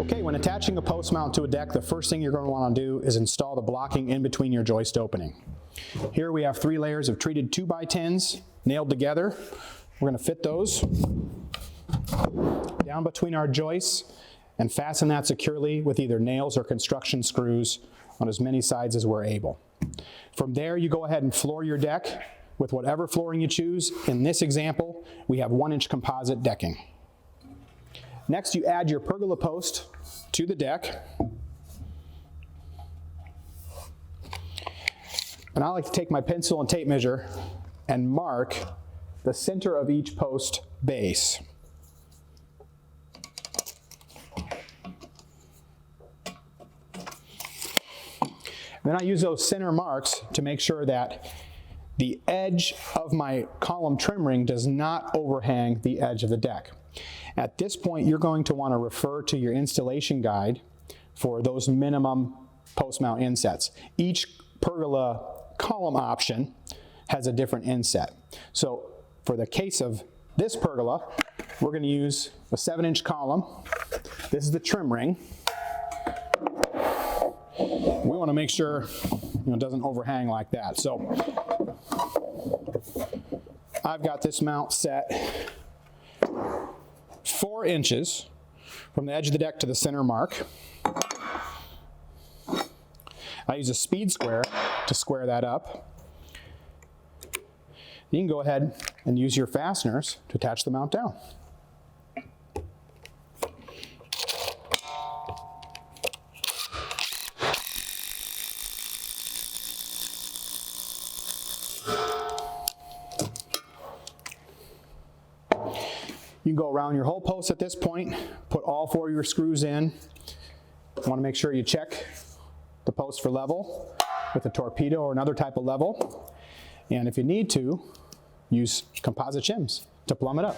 Okay, when attaching a post mount to a deck, the first thing you're going to want to do is install the blocking in between your joist opening. Here we have 3 layers of treated 2x10s nailed together. We're going to fit those down between our joists and fasten that securely with either nails or construction screws on as many sides as we're able. From there, you go ahead and floor your deck with whatever flooring you choose. In this example, we have 1-inch composite decking. Next, you add your pergola post to the deck. And I like to take my pencil and tape measure and mark the center of each post base. Then I use those center marks to make sure that the edge of my column trim ring does not overhang the edge of the deck. At this point, you're going to want to refer to your installation guide for those minimum post mount insets. Each pergola column option has a different inset. So for the case of this pergola, we're going to use a 7-inch column. This is the trim ring. We want to make sure it doesn't overhang like that. So I've got this mount set 4 inches from the edge of the deck to the center mark. I use a speed square to square that up. You can go ahead and use your fasteners to attach the mount down. You can go around your whole post at this point, put all 4 of your screws in. You want to make sure you check the post for level with a torpedo or another type of level. And if you need to, use composite shims to plumb it up.